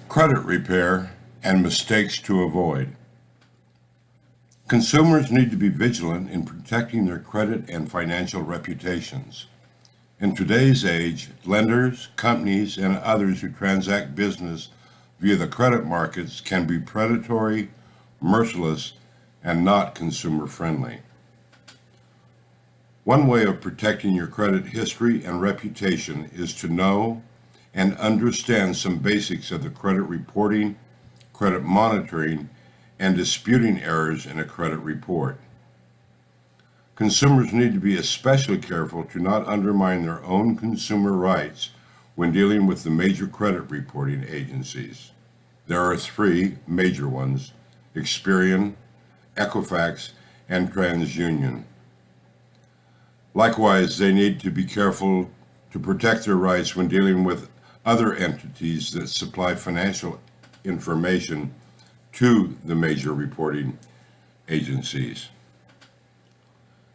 Credit repair and mistakes to avoid. Consumers need to be vigilant in protecting their credit and financial reputations. In today's age, lenders, companies, and others who transact business via the credit markets can be predatory, merciless, and not consumer friendly. One way of protecting your credit history and reputation is to know and understand some basics of the credit reporting, credit monitoring, and disputing errors in a credit report. Consumers need to be especially careful to not undermine their own consumer rights when dealing with the major credit reporting agencies. There are three major ones: Experian, Equifax, and TransUnion. Likewise, they need to be careful to protect their rights when dealing with other entities that supply financial information to the major reporting agencies.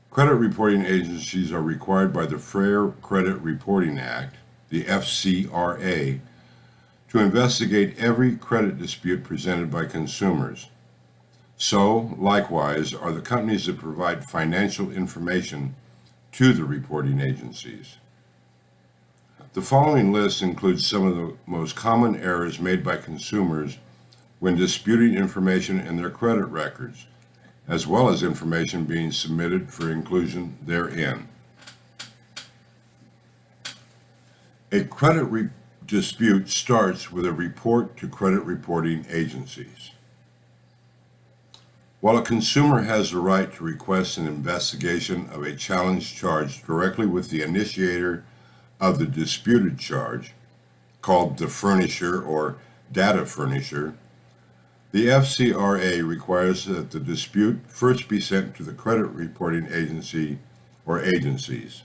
Credit reporting agencies are required by the Fair Credit Reporting Act, the FCRA, to investigate every credit dispute presented by consumers. So, likewise, are the companies that provide financial information to the reporting agencies. The following list includes some of the most common errors made by consumers when disputing information in their credit records, as well as information being submitted for inclusion therein. A credit dispute starts with a report to credit reporting agencies. While a consumer has the right to request an investigation of a challenge charge directly with the initiator of the disputed charge, called the furnisher or data furnisher, the FCRA requires that the dispute first be sent to the credit reporting agency or agencies.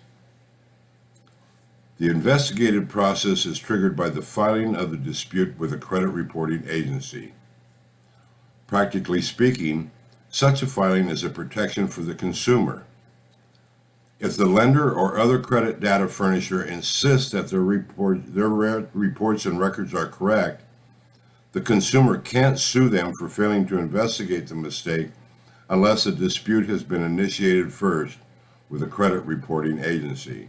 The investigative process is triggered by the filing of the dispute with a credit reporting agency. Practically speaking, such a filing is a protection for the consumer. If the lender or other credit data furnisher insists that their reports and records are correct, the consumer can't sue them for failing to investigate the mistake unless a dispute has been initiated first with a credit reporting agency.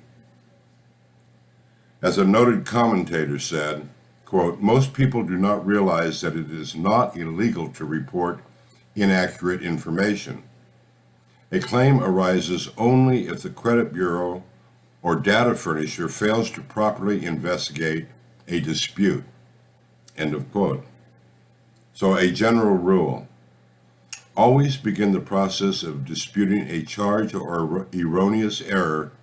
As a noted commentator said, quote, "Most people do not realize that it is not illegal to report inaccurate information. A claim arises only if the credit bureau or data furnisher fails to properly investigate a dispute." End of quote. So a general rule: always begin the process of disputing a charge or erroneous error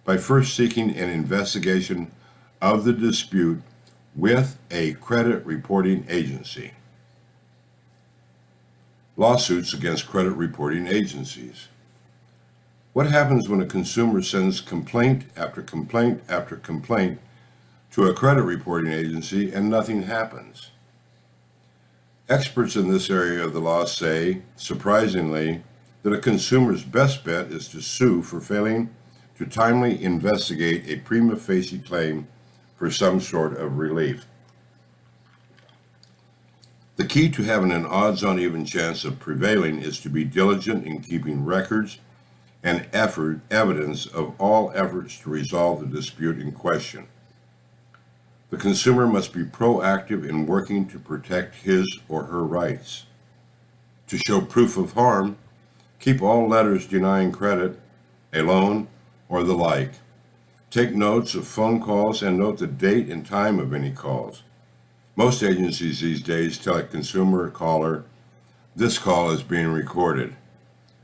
by first seeking an investigation of the dispute with a credit reporting agency. Lawsuits against credit reporting agencies. What happens when a consumer sends complaint after complaint after complaint to a credit reporting agency and nothing happens? Experts in this area of the law say, surprisingly, that a consumer's best bet is to sue for failing to timely investigate a prima facie claim for some sort of relief. The key to having an odds-on even chance of prevailing is to be diligent in keeping records and evidence of all efforts to resolve the dispute in question. The consumer must be proactive in working to protect his or her rights. To show proof of harm, keep all letters denying credit, a loan, or the like. Take notes of phone calls and note the date and time of any calls. Most agencies these days tell a consumer caller, "This call is being recorded."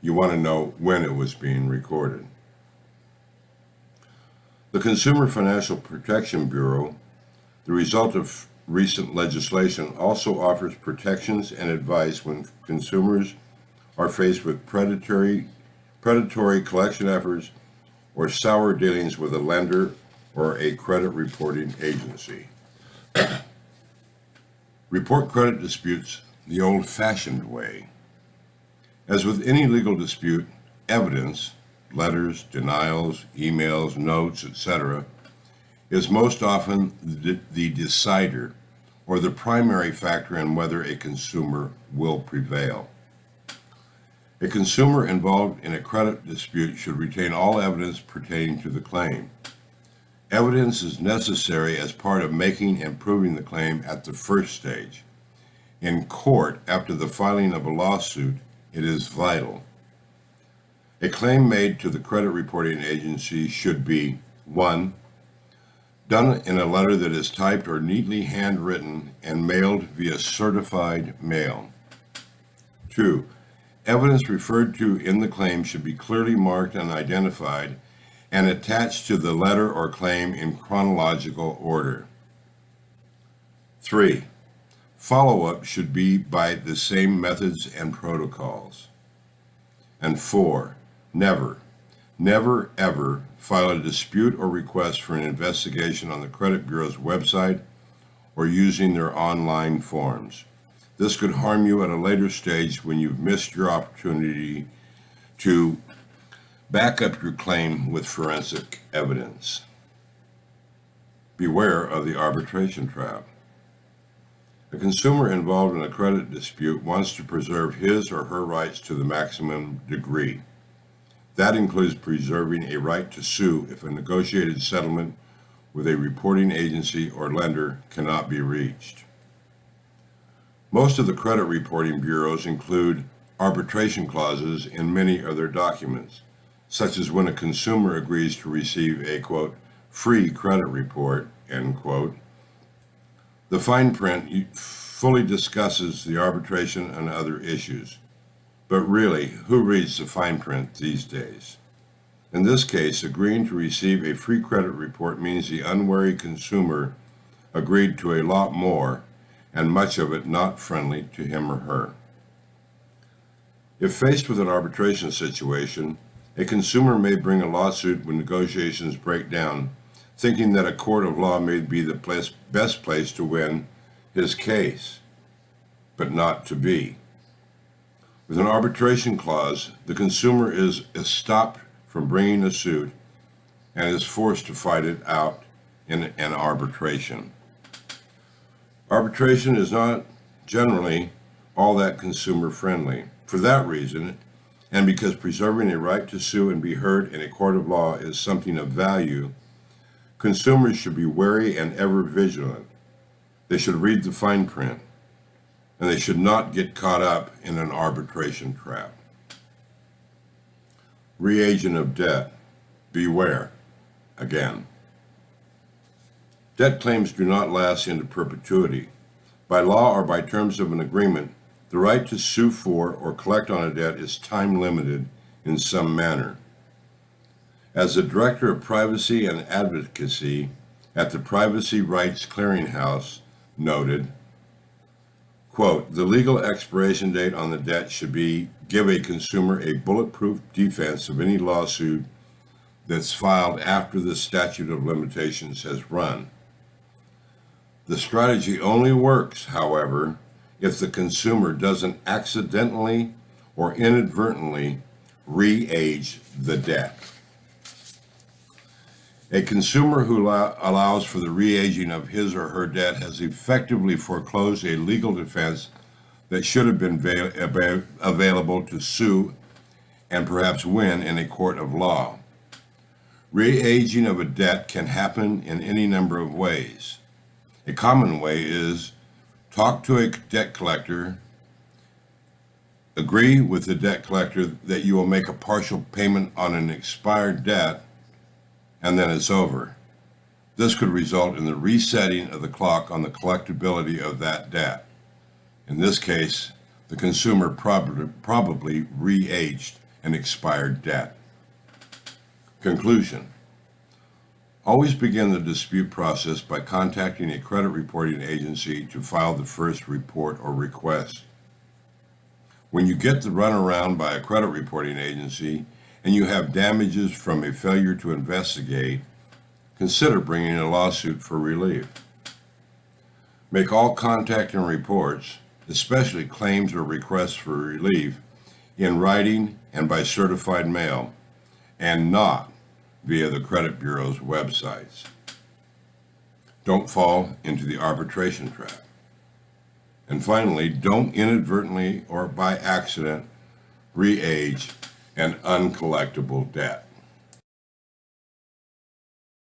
You want to know when it was being recorded. The Consumer Financial Protection Bureau, the result of recent legislation, also offers protections and advice when consumers are faced with predatory collection efforts or sour dealings with a lender or a credit reporting agency. Report credit disputes the old-fashioned way. As with any legal dispute, evidence, letters, denials, emails, notes, etc., is most often the decider or the primary factor in whether a consumer will prevail. A consumer involved in a credit dispute should retain all evidence pertaining to the claim. Evidence is necessary as part of making and proving the claim at the first stage. In court, after the filing of a lawsuit, it is vital. A claim made to the credit reporting agency should be 1. Done in a letter that is typed or neatly handwritten and mailed via certified mail. 2. Evidence referred to in the claim should be clearly marked and identified and attached to the letter or claim in chronological order. 3. Follow-up should be by the same methods and protocols. And 4. Never ever file a dispute or request for an investigation on the Credit Bureau's website or using their online forms. This could harm you at a later stage when you've missed your opportunity to back up your claim with forensic evidence. Beware of the arbitration trap. A consumer involved in a credit dispute wants to preserve his or her rights to the maximum degree. That includes preserving a right to sue if a negotiated settlement with a reporting agency or lender cannot be reached. Most of the credit reporting bureaus include arbitration clauses in many of their documents, such as when a consumer agrees to receive a, quote, free credit report, end quote. The fine print fully discusses the arbitration and other issues. But really, who reads the fine print these days? In this case, agreeing to receive a free credit report means the unwary consumer agreed to a lot more, and much of it not friendly to him or her. If faced with an arbitration situation, a consumer may bring a lawsuit when negotiations break down, thinking that a court of law may be the best place to win his case, but not to be. With an arbitration clause, the consumer is stopped from bringing a suit and is forced to fight it out in an arbitration. Arbitration is not generally all that consumer friendly. For that reason, and because preserving a right to sue and be heard in a court of law is something of value, consumers should be wary and ever vigilant. They should read the fine print, and they should not get caught up in an arbitration trap. Reagent of debt. Beware. Again. Debt claims do not last into perpetuity. By law or by terms of an agreement, the right to sue for or collect on a debt is time limited in some manner. As the Director of Privacy and Advocacy at the Privacy Rights Clearinghouse noted, quote, the legal expiration date on the debt should give a consumer a bulletproof defense of any lawsuit that's filed after the statute of limitations has run. The strategy only works, however, if the consumer doesn't accidentally or inadvertently re-age the debt. A consumer who allows for the re-aging of his or her debt has effectively foreclosed a legal defense that should have been available to sue and perhaps win in a court of law. Re-aging of a debt can happen in any number of ways. A common way is talk to a debt collector, agree with the debt collector that you will make a partial payment on an expired debt, and then it's over. This could result in the resetting of the clock on the collectability of that debt. In this case, the consumer probably re-aged an expired debt. Conclusion. Always begin the dispute process by contacting a credit reporting agency to file the first report or request. When you get the runaround by a credit reporting agency and you have damages from a failure to investigate, consider bringing a lawsuit for relief. Make all contact and reports, especially claims or requests for relief, in writing and by certified mail, and not via the credit bureau's websites. Don't fall into the arbitration trap. And finally, don't inadvertently or by accident re-age an uncollectible debt.